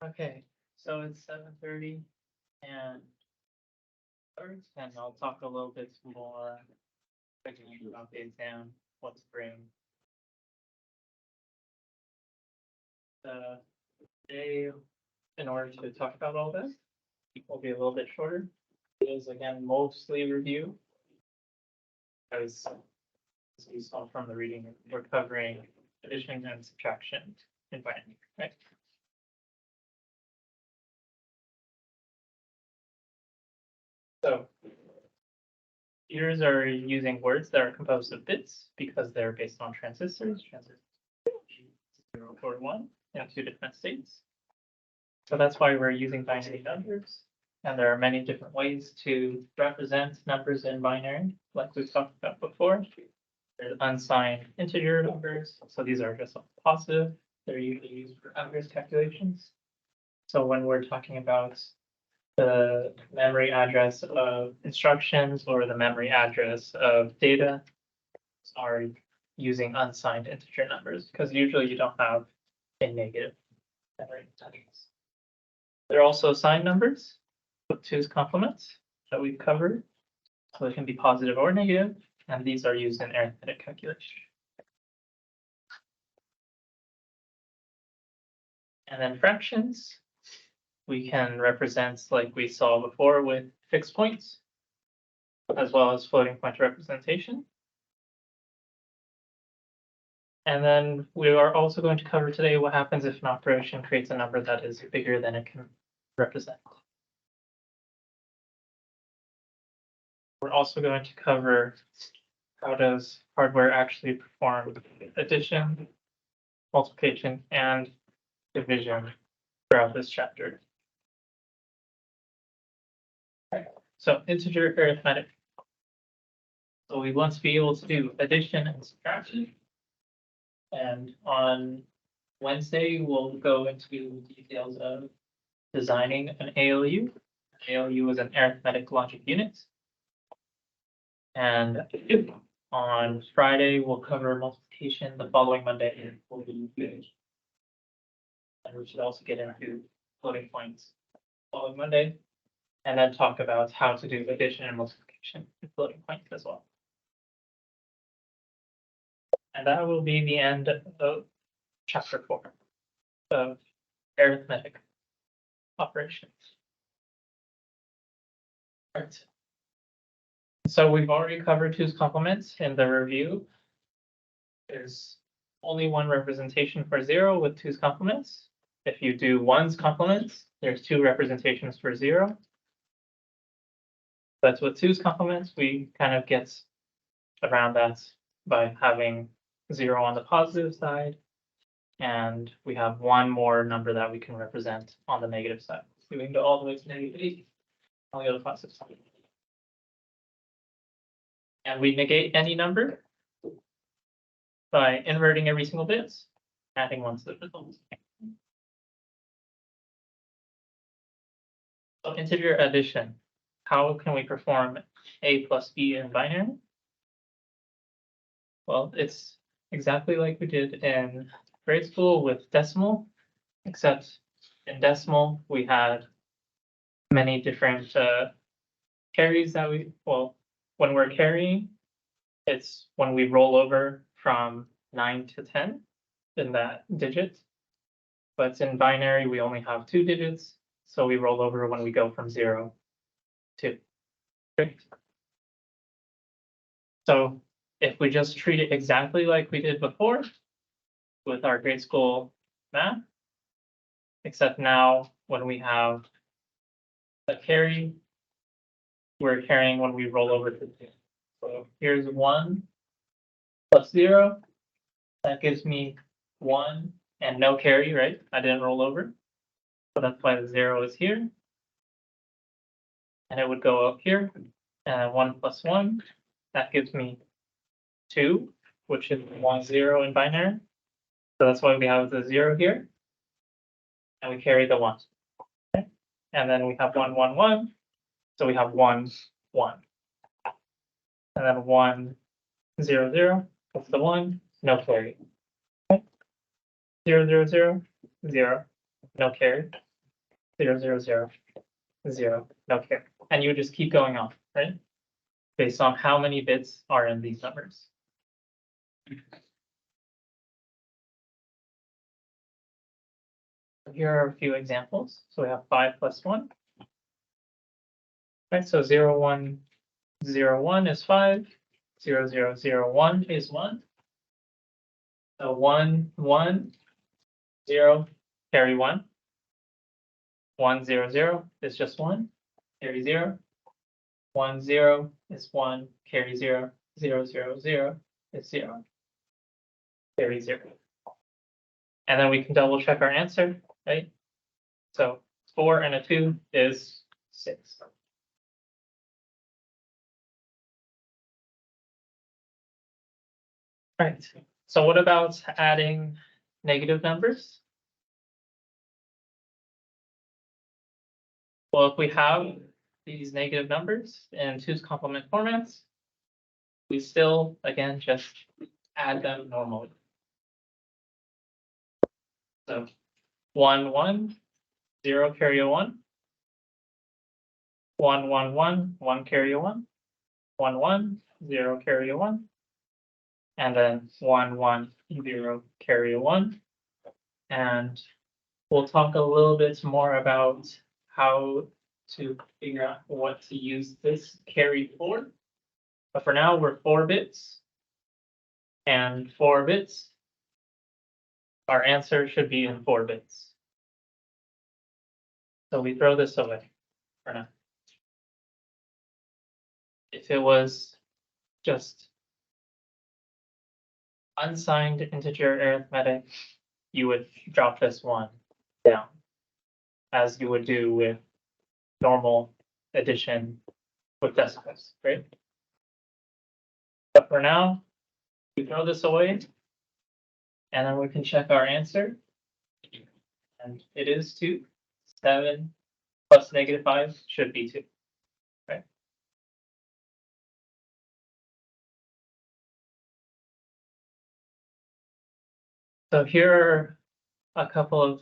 Okay, so it's 7:30 and I'll talk a little bit more about the exam, what to bring. The day, in order to talk about all this, will be a little bit shorter. It is again mostly review. As we saw from the reading, we're covering addition and subtraction in binary, right? So computers are using words that are composed of bits because they're based on transistors, 0 or 1 in 2 different states. So that's why we're using binary numbers. And there are many different ways to represent numbers in binary, like we've talked about before. There's unsigned integer numbers, so these are just positive. They're usually used for average calculations. So when we're talking about the memory address of instructions or the memory address of data, are using unsigned integer numbers, because usually you don't have a negative memory address. There are also signed numbers with 2's complements that we've covered. So it can be positive or negative, and these are used in arithmetic calculation. And then fractions, we can represent like we saw before with fixed points, as well as floating point representation. And then we are also going to cover today what happens if an operation creates a number that is bigger than it can represent. We're also going to cover how does hardware actually perform addition, multiplication, and division throughout this chapter. So integer arithmetic. So we want to be able to do addition and subtraction. And on Wednesday, we'll go into details of designing an ALU. ALU is an arithmetic logic unit. And on Friday, we'll cover multiplication. The following Monday will be division. And we should also get into floating points following Monday, and then talk about how to do addition and multiplication in floating points as well. And that will be the end of chapter 4 of arithmetic operations. All right. So we've already covered 2's complements in the review. There's only one representation for 0 with 2's complements. If you do 1's complements, there's 2 representations for 0. But with 2's complements, we kind of get around that by having 0 on the positive side, and we have one more number that we can represent on the negative side. So we can go all the way to -8 on the other positive side. And we negate any number by inverting every single bit, adding 1 to the result. So integer addition. How can we perform a plus b in binary? Well, it's exactly like we did in grade school with decimal, except in decimal we had many different carries that when we're carrying, it's when we roll over from 9 to 10 in that digit. But in binary, we only have 2 digits, so we roll over when we go from 0 to 2. So if we just treat it exactly like we did before with our grade school math, except now when we have a carry, we're carrying when we roll over to 2. So here's 1 plus 0. That gives me 1 and no carry, right? I didn't roll over. So that's why the 0 is here. And it would go up here. And 1 plus 1, that gives me 2, which is 1, 0 in binary. So that's why we have the 0 here. And we carry the 1. Okay. And then we have 1, 1, 1. So we have 1, 1. And then 1, 0, 0. That's the 1. no carry. 0, 0, 0, 0, no carry. 0, 0, 0, 0, no carry. And you just keep going on, right? Based on how many bits are in these numbers. Here are a few examples. So we have 5 plus 1. Right, so 0, 1, 0, 1 is 5. 0, 0, 0, 1 is 1. So 1, 1, 0, carry 1. 1, 0, 0 is just 1, carry 0. 1, 0 is 1, carry 0. 0, 0, 0 is 0, carry 0. And then we can double check our answer, right? So 4 and a 2 is 6. Right, so what about adding negative numbers? Well, if we have these negative numbers in 2's complement formats, we still, again, just add them normally. So 1, 1, 0, carry a 1. 1, 1, 1, 1, carry a 1. 1, 1, 0, carry a 1. And then 1, 1, 0, carry a 1. And we'll talk a little bit more about how to figure out what to use this carry for. But for now, we're 4 bits. And 4 bits, our answer should be in 4 bits. So we throw this away for now. If it was just unsigned integer arithmetic, you would drop this 1 down, as you would do with normal addition with decimals, right? But for now, we throw this away, and then we can check our answer. And it is 2. 7 plus -5 should be 2. Right? So here are a couple of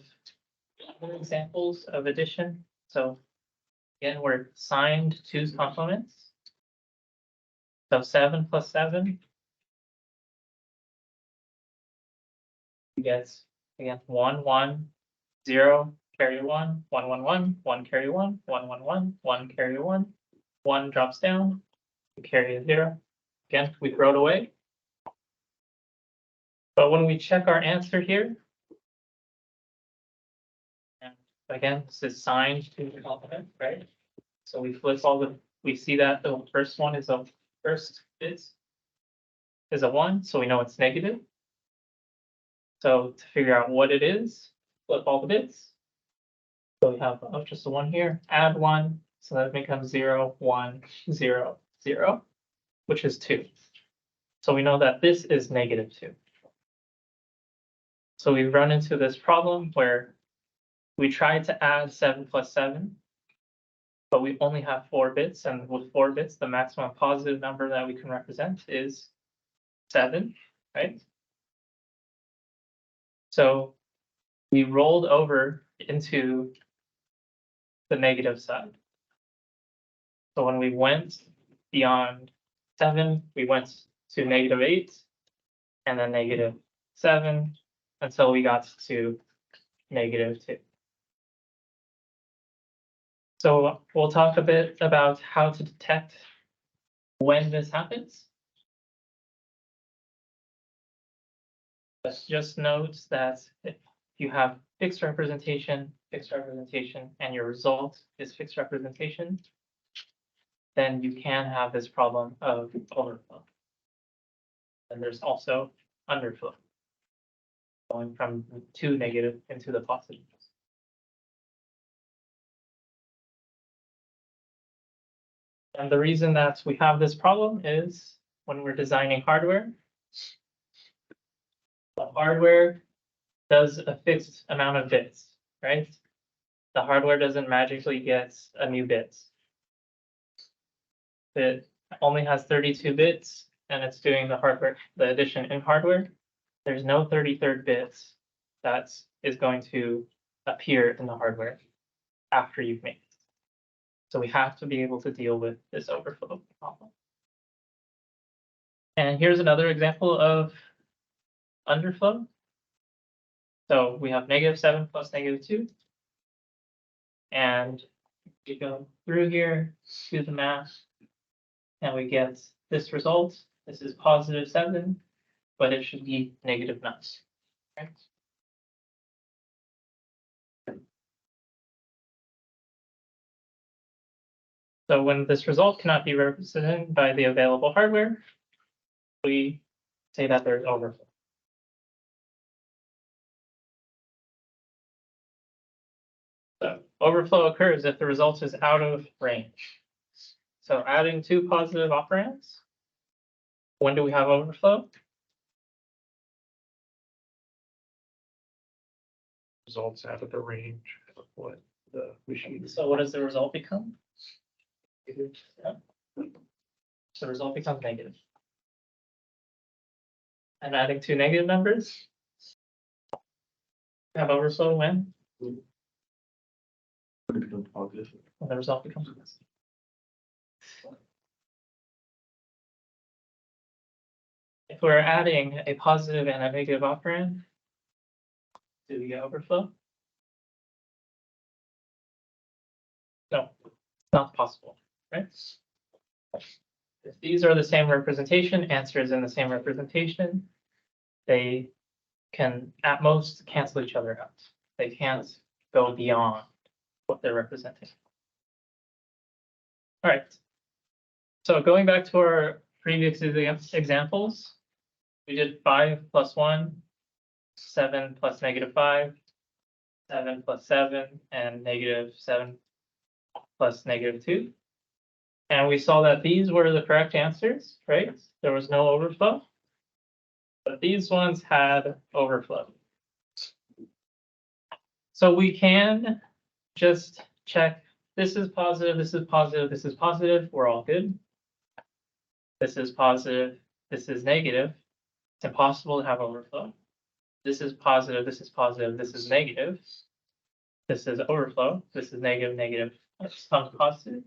other examples of addition. So again, we're signed 2's complements. So 7 plus 7 gets, again, 1, 1, 0, carry 1, 1, 1, 1, 1, carry 1, 1, 1, 1, 1, carry 1, 1 drops down, we carry a 0. Again, we throw it away. But when we check our answer here, and again, this is signed to the complement, right? So we flip all the, we see that the first one is a first bits is a 1, so we know it's negative. So to figure out what it is, flip all the bits. So we have just a 1 here, add 1, so that becomes 0, 1, 0, 0, which is 2. So we know that this is -2. So we run into this problem where we tried to add 7 plus 7, but we only have 4 bits, and with 4 bits, the maximum positive number that we can represent is 7, right? So we rolled over into the negative side. So when we went beyond 7, we went to -8, and then -7, until we got to -2. So we'll talk a bit about how to detect when this happens. Let's just note that if you have fixed representation, and your result is fixed representation, then you can have this problem of overflow. And there's also underflow, going from 2 negative into the positive. And the reason that we have this problem is when we're designing hardware, the hardware does a fixed amount of bits, right? The hardware doesn't magically get a new bit. It only has 32 bits, and it's doing the hardware, the addition in hardware. there's no 33rd bits that is going to appear in the hardware after you've made it. So we have to be able to deal with this overflow problem. And here's another example of underflow. So we have -7 plus -2. And we go through here, do the math, and we get this result. This is +7, but it should be -9. Right? So when this result cannot be represented by the available hardware, we say that there's overflow. So overflow occurs if the result is out of range. So adding 2 positive operands, when do we have overflow? Results out of the range of what the machine is. So what does the result become? Yeah. So the result becomes negative. And adding 2 negative numbers. Have overflow when? When it becomes positive. When the result becomes this. If we're adding a positive and a negative operand, do we get overflow? No, not possible, right? If these are the same representation, answer is in the same representation, they can at most cancel each other out. They can't go beyond what they're representing. All right. So going back to our previous examples, we did 5 plus 1, 7 plus -5, 7 plus 7, and -7 plus -2. And we saw that these were the correct answers, right? There was no overflow. But these ones had overflow. So we can just check, this is positive, this is positive, this is positive, we're all good. This is positive, this is negative. It's impossible to have overflow. This is positive, this is positive, this is negative. This is overflow, this is negative, negative, some positive.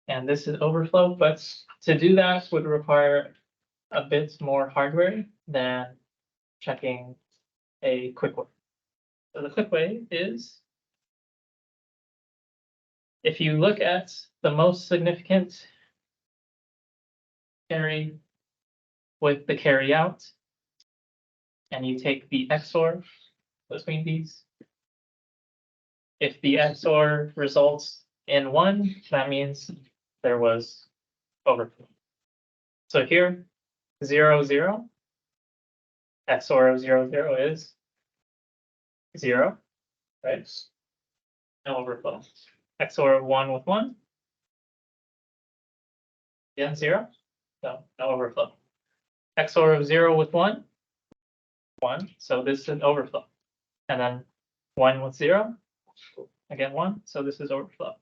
And this is overflow, but to do that would require a bit more hardware than checking a quick way. So the quick way is, if you look at the most significant carry with the carry out, and you take the XOR between these, if the XOR results in 1, that means there was overflow. So here, 0, 0, XOR of 0, 0 is 0, right? No overflow. XOR of 1 with 1. Again, 0. No overflow. XOR of 0 with 1. 1. So this is an overflow. And then 1 with 0. Again, 1. So this is overflow.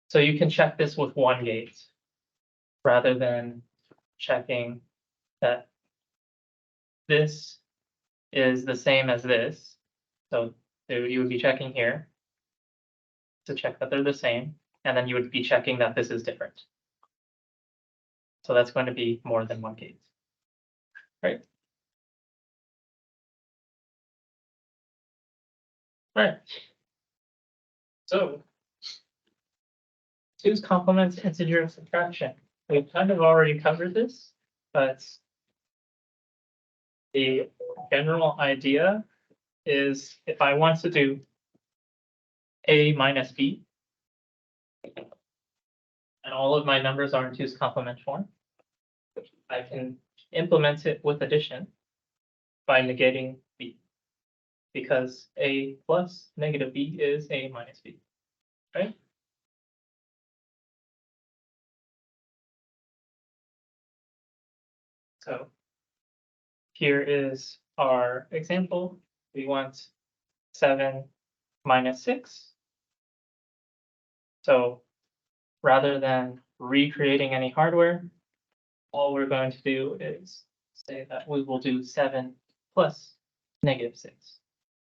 So you can check this with 1 gate rather than checking that this is the same as this. So you would be checking here to check that they're the same, and then you would be checking that this is different. So that's going to be more than 1 gate, right? All right. So 2's complement integer subtraction. We've kind of already covered this, but the general idea is if I want to do A minus B, and all of my numbers are in 2's complement form, I can implement it with addition by negating B, because A plus negative B is A minus B, right? So here is our example. We want 7 minus 6. So rather than recreating any hardware, all we're going to do is say that we will do 7 plus -6.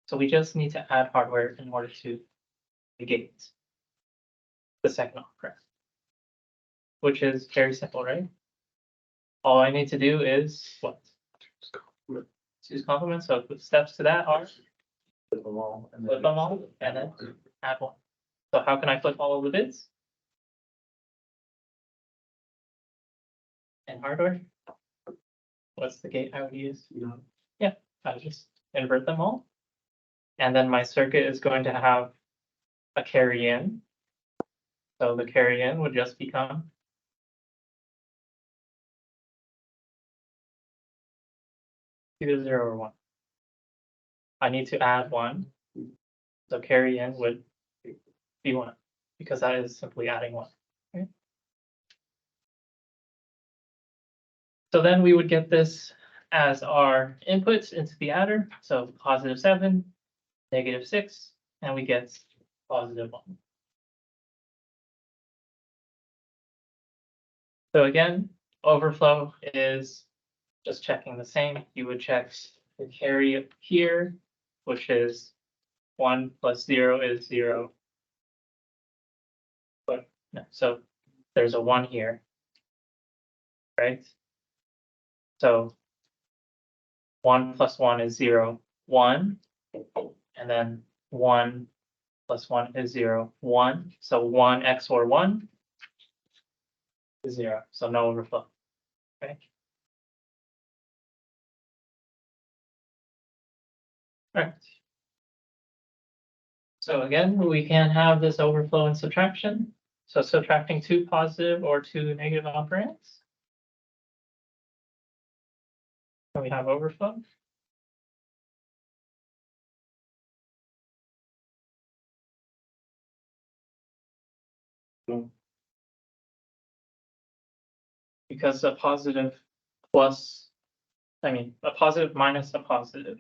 So we just need to add hardware in order to negate the second operand, which is very simple, right? All I need to do is what? Choose complement. So the steps to that are Flip them all. And flip them all and then add 1. So how can I flip all of the bits? And hardware? What's the gate I would use? Yeah, I would just invert them all. And then my circuit is going to have a carry in. So the carry in would just become either 0 or 1. I need to add 1. So carry in would be 1 because that is simply adding 1. Okay. So then we would get this as our inputs into the adder. So +7, -6, and we get +1. So again, overflow is just checking the same. You would check the carry here, which is 1 plus 0 is 0. But no, so there's a 1 here, right? So 1 plus 1 is 0, 1, and then 1 plus 1 is 0, 1. So 1 XOR 1 is 0, so no overflow. Okay. All right. So again, we can have this overflow and subtraction. So subtracting 2 positive or 2 negative operands. And we have overflow. Because a positive plus, a positive minus a positive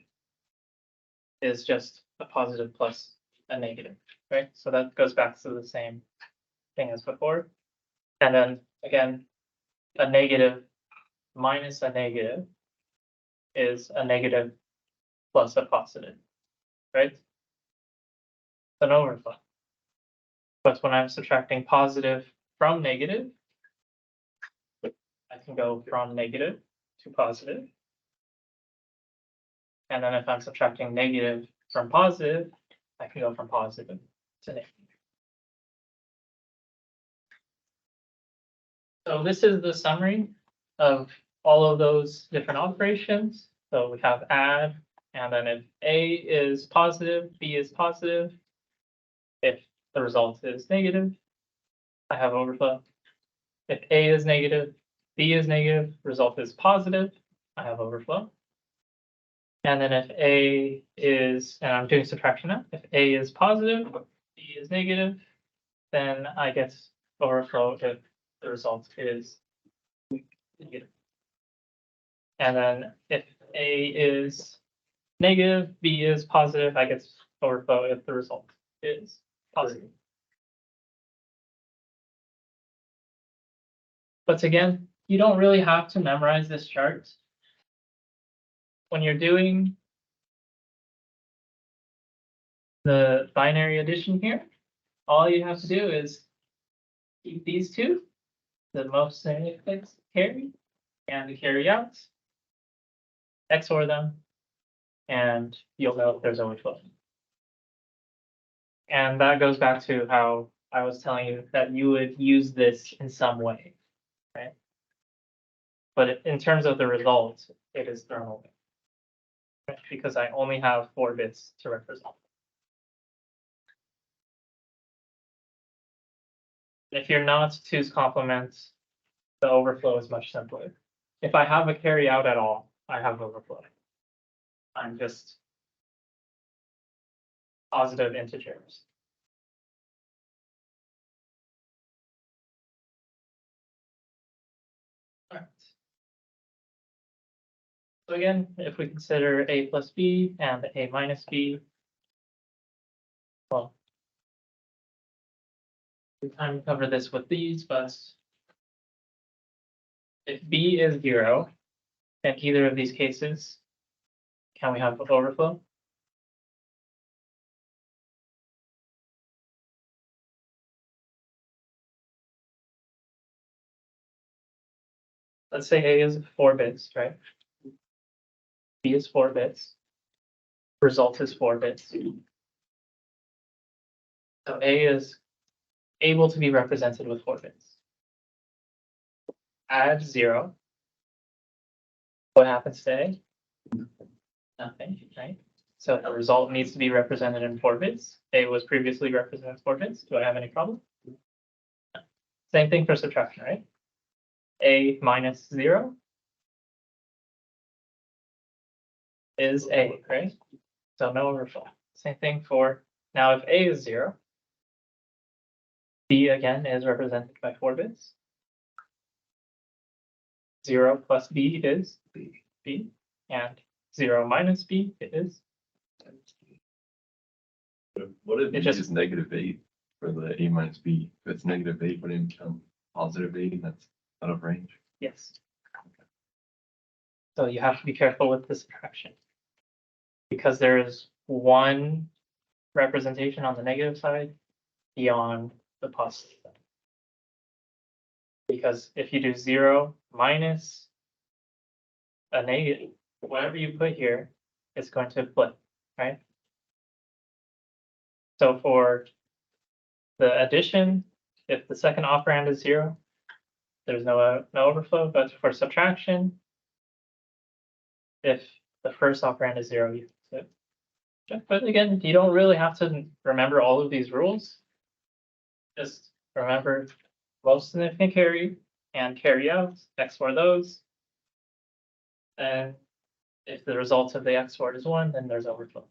is just a positive plus a negative, right? So that goes back to the same thing as before. And then again, a negative minus a negative is a negative plus a positive, right? It's an overflow. But when I'm subtracting positive from negative, I can go from negative to positive. And then if I'm subtracting negative from positive, I can go from positive to negative. So this is the summary of all of those different operations. So we have add, and then if A is positive, B is positive. If the result is negative, I have overflow. If A is negative, B is negative, result is positive, I have overflow. And then if A is, and I'm doing subtraction now, if A is positive, B is negative, then I get overflow if the result is negative. And then if A is negative, B is positive, I get overflow if the result is positive. But again, you don't really have to memorize this chart. When you're doing the binary addition here, all you have to do is keep these two, the most significant carry and the carry out, XOR them, and you'll know if there's overflow. And that goes back to how I was telling you that you would use this in some way, right? But in terms of the result, it is thrown away, right? Because I only have 4 bits to represent. If you're not 2's complement, the overflow is much simpler. If I have a carry out at all, I have overflow. I'm just positive integers. All right. So again, if we consider A plus B and A minus B, well, we kind of cover this with these, but if B is 0, In either of these cases, can we have overflow? Let's say A is 4 bits, right? B is 4 bits. Result is 4 bits. So A is able to be represented with 4 bits. Add 0. What happens to A? Nothing, right? So the result needs to be represented in 4 bits. A was previously represented as 4 bits. Do I have any problem? No. Same thing for subtraction, right? A minus 0 is A, right? So no overflow. Same thing for now if A is 0, B again is represented by 4 bits. 0 plus B is B, and 0 minus B is. What if It B just- is -8 for the A minus B? If it's -8, would it become +8? That's out of range. Yes. So you have to be careful with the subtraction. Because there is one representation on the negative side beyond the positive side. Because if you do 0 minus a negative, whatever you put here, it's going to flip, right? So for the addition, if the second operand is 0, there's no overflow, but for subtraction, if the first operand is 0, you flip. But again, you don't really have to remember all of these rules. Just remember most significant carry and carry out, XOR those. And if the result of the XOR is 1, then there's overflow.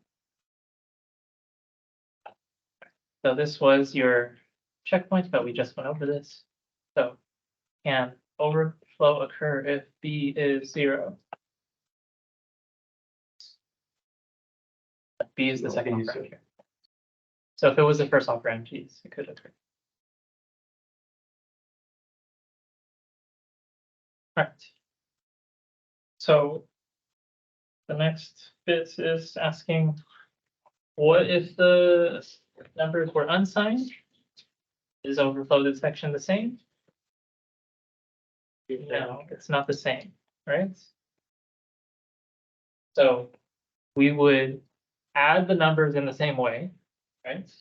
So this was your checkpoint, but we just went over this. So can overflow occur if B is 0? B is the second operand here. So if it was the first operand, geez, it could occur. All right. So the next bit is asking, what if the numbers were unsigned? Is overflow detection the same? No, it's not the same, right? So we would add the numbers in the same way, right?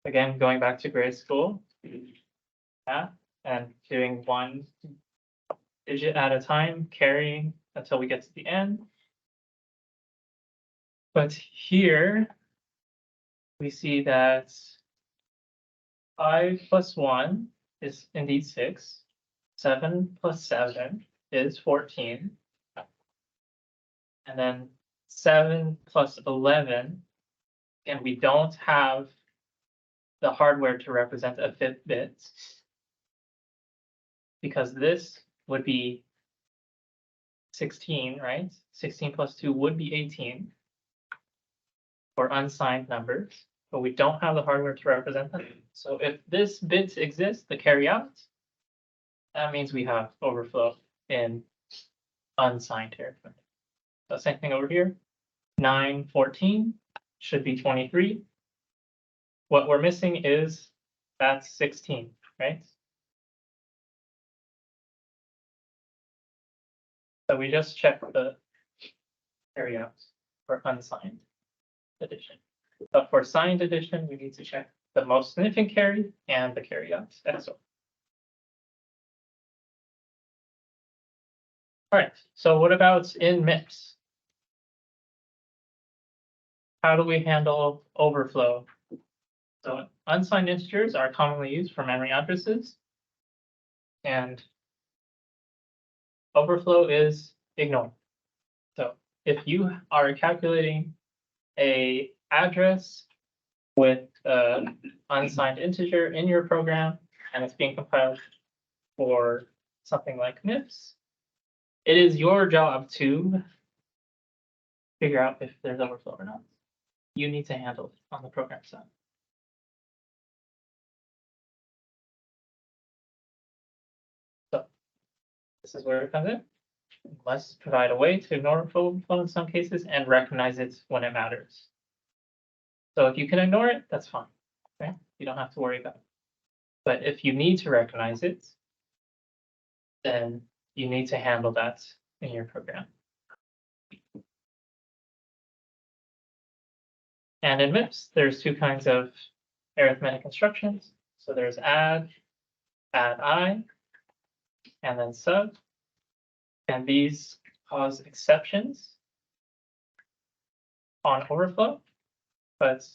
Again, going back to grade school. Yeah, and doing one digit at a time, carrying until we get to the end. But here we see that 5 plus 1 is indeed 6. 7 plus 7 is 14. And then 7 plus 11, and we don't have the hardware to represent a 5th bit. Because this would be 16, right? 16 plus 2 would be 18 for unsigned numbers, but we don't have the hardware to represent them. So if this bit exists, the carry out, that means we have overflow in unsigned territory. So same thing over here. 9, 14 should be 23. What we're missing is that's 16, right? So we just check the carry out for unsigned addition. But for signed addition, we need to check the most significant carry and the carry out XOR. All right, so what about in MIPS? How do we handle overflow? So unsigned integers are commonly used for memory addresses. And overflow is ignored. So if you are calculating a address with an unsigned integer in your program and it's being compiled for something like MIPS, it is your job to figure out if there's overflow or not. You need to handle it on the program side. So this is where it comes in. Let's provide a way to ignore overflow in some cases and recognize it when it matters. So if you can ignore it, that's fine, okay? You don't have to worry about it. But if you need to recognize it, then you need to handle that in your program. And in MIPS, there's two kinds of arithmetic instructions. So there's add I, and then sub. And these cause exceptions on overflow, but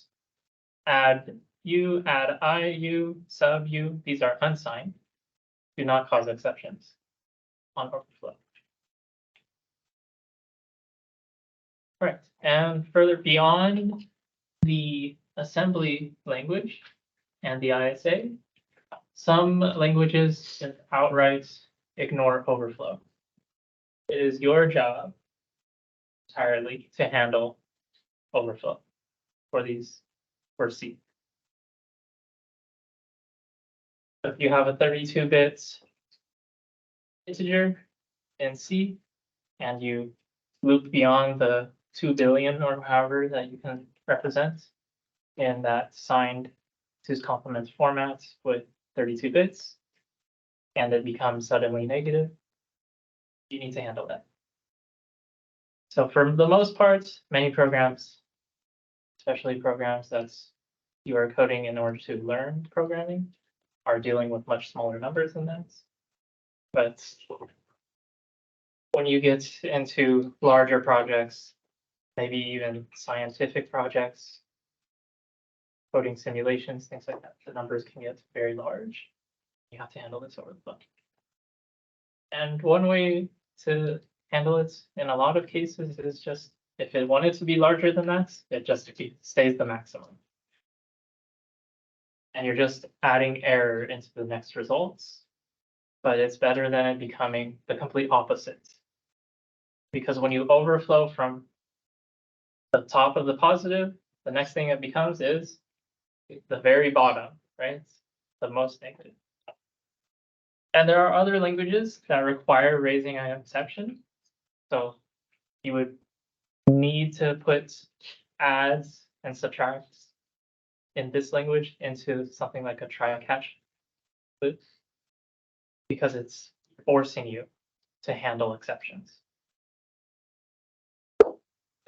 add u, add I, u, sub u, these are unsigned, do not cause exceptions on overflow. Right, and further beyond the assembly language and the ISA, some languages can outright ignore overflow. It is your job entirely to handle overflow for these, for C. If you have a 32-bit integer in C and you loop beyond the 2 billion or however that you can represent in that signed 2's complement format with 32 bits, and it becomes suddenly negative, you need to handle that. So for the most part, many programs, especially programs that you are coding in order to learn programming, are dealing with much smaller numbers than that. But when you get into larger projects, maybe even scientific projects, coding simulations, things like that, the numbers can get very large. You have to handle this over the phone. And one way to handle it in a lot of cases is just, if it wanted to be larger than that, it just stays the maximum. And you're just adding error into the next results, but it's better than it becoming the complete opposite. Because when you overflow from the top of the positive, the next thing it becomes is the very bottom, right? The most negative. And there are other languages that require raising an exception. So you would need to put adds and subtracts in this language into something like a try-catch loop, because it's forcing you to handle exceptions.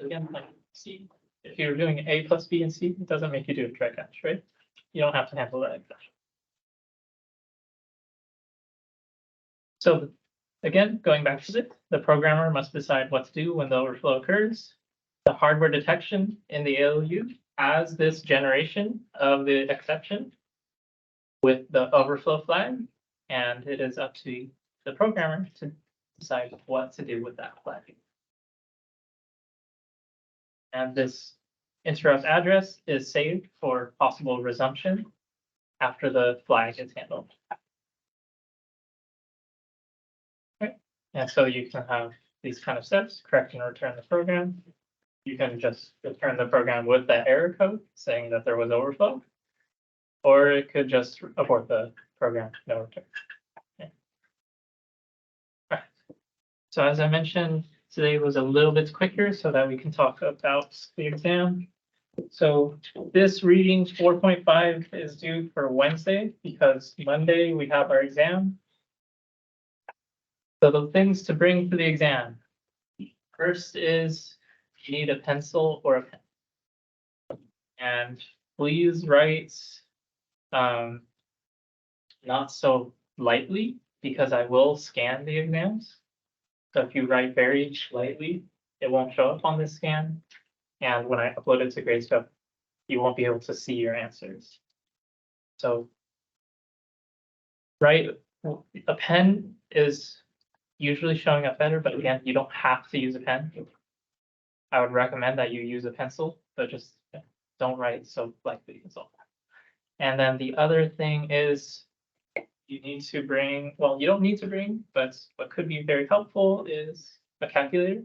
Again, like C, if you're doing A plus B and C, it doesn't make you do a try-catch, right? You don't have to handle that exception. So again, going back to it, the programmer must decide what to do when the overflow occurs. The hardware detection in the ALU has this generation of the exception with the overflow flag, and it is up to the programmer to decide what to do with that flag. And this interrupt address is saved for possible resumption after the flag is handled. Okay. And so you can have these kind of steps: correct and return the program. You can just return the program with that error code saying that there was overflow, or it could just abort the program, no return. Okay. All right. So as I mentioned, today was a little bit quicker so that we can talk about the exam. So this reading 4.5 is due for Wednesday because Monday we have our exam. So the things to bring to the exam. First is you need a pencil or a pen. And please write not so lightly, because I will scan the exams. So if you write very lightly, it won't show up on this scan. And when I upload it to Gradescope, you won't be able to see your answers. So write, a pen is usually showing up better, but again, you don't have to use a pen. I would recommend that you use a pencil, but just don't write so lightly, that's all. And then the other thing is you need to bring, well, you don't need to bring, but what could be very helpful is a calculator.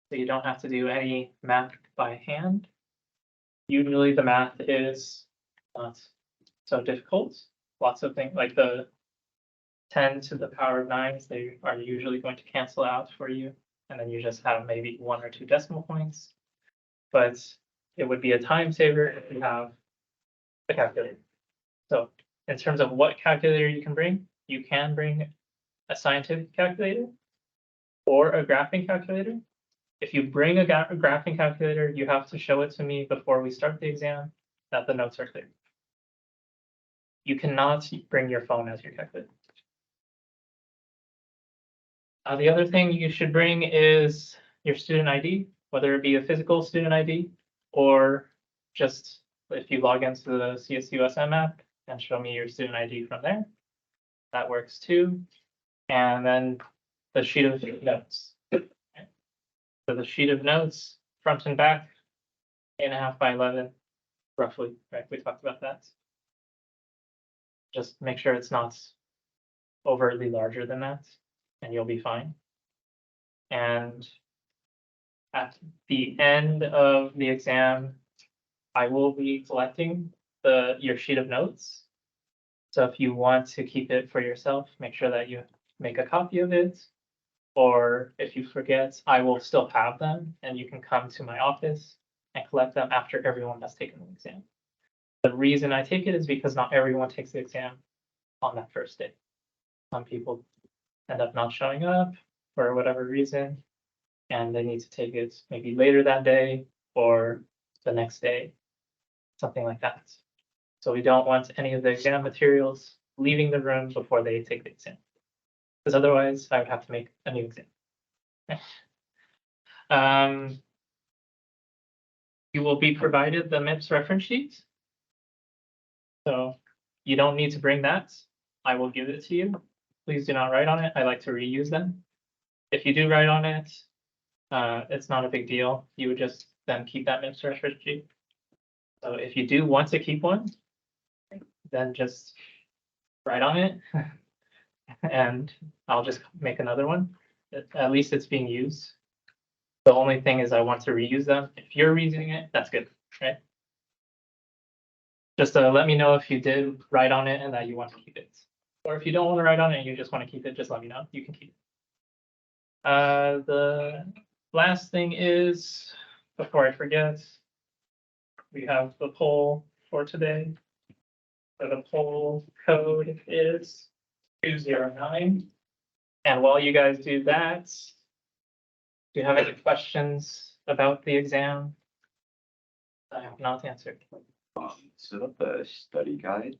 So you don't have to do any math by hand. Usually the math is not so difficult. Lots of things like the 10 to the power of 9s, they are usually going to cancel out for you. And then you just have maybe 1 or 2 decimal points. But it would be a time saver if you have a calculator. So in terms of what calculator you can bring a scientific calculator or a graphing calculator. If you bring a graphing calculator, you have to show it to me before we start the exam that the notes are clear. You cannot bring your phone as your calculator. The other thing you should bring is your student ID, whether it be a physical student ID or just if you log into the CSUSM app and show me your student ID from there. That works too. And then the sheet of notes. So the sheet of notes, front and back, 8.5 by 11, roughly, right? We talked about that. Just make sure it's not overtly larger than that, and you'll be fine. And at the end of the exam, I will be collecting your sheet of notes. So if you want to keep it for yourself, make sure that you make a copy of it. Or if you forget, I will still have them and you can come to my office and collect them after everyone has taken the exam. The reason I take it is because not everyone takes the exam on that first day. Some people end up not showing up for whatever reason, and they need to take it maybe later that day or the next day, something like that. So we don't want any of the exam materials leaving the room before they take the exam. Because otherwise I would have to make a new exam. You will be provided the MIPS reference sheet. So you don't need to bring that. I will give it to you. Please do not write on it. I like to reuse them. If you do write on it, it's not a big deal. You would just then keep that MIPS reference sheet. So if you do want to keep one, then just write on it. And I'll just make another one. At least it's being used. The only thing is I want to reuse them. If you're reusing it, that's good, right? Just let me know if you did write on it and that you want to keep it. Or if you don't want to write on it and you just want to keep it, just let me know. You can keep it. The last thing is, before I forget, we have the poll for today. So the poll code is 209. And while you guys do that, do you have any questions about the exam I have not answered? So the study guide,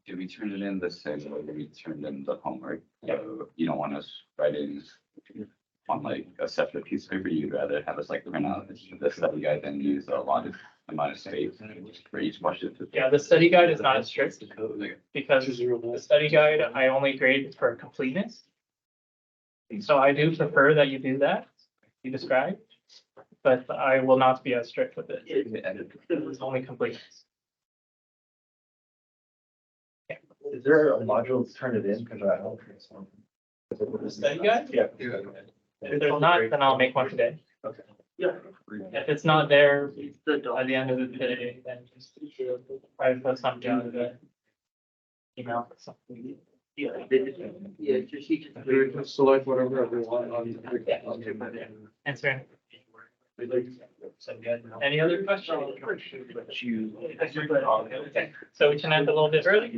do we turn it in the same way we turned in the homework? Yep. So you don't want us writing on like a separate piece of paper, you'd rather have us like print out the study guide and use a lot of amount of space for each question. Yeah, the study guide is not as strict because the study guide, I only grade for completeness. So I do prefer that you do that, you describe, but I will not be as strict with it. It's only completeness. Is there a module to turn it in? Because I don't. The study guide? Yeah. If there's not, then I'll make one today. Okay. If it's not there by the end of the day, then just try to put something out of the email. We can select whatever we want on. Answer. Any other questions? Okay, so we can end a little bit early.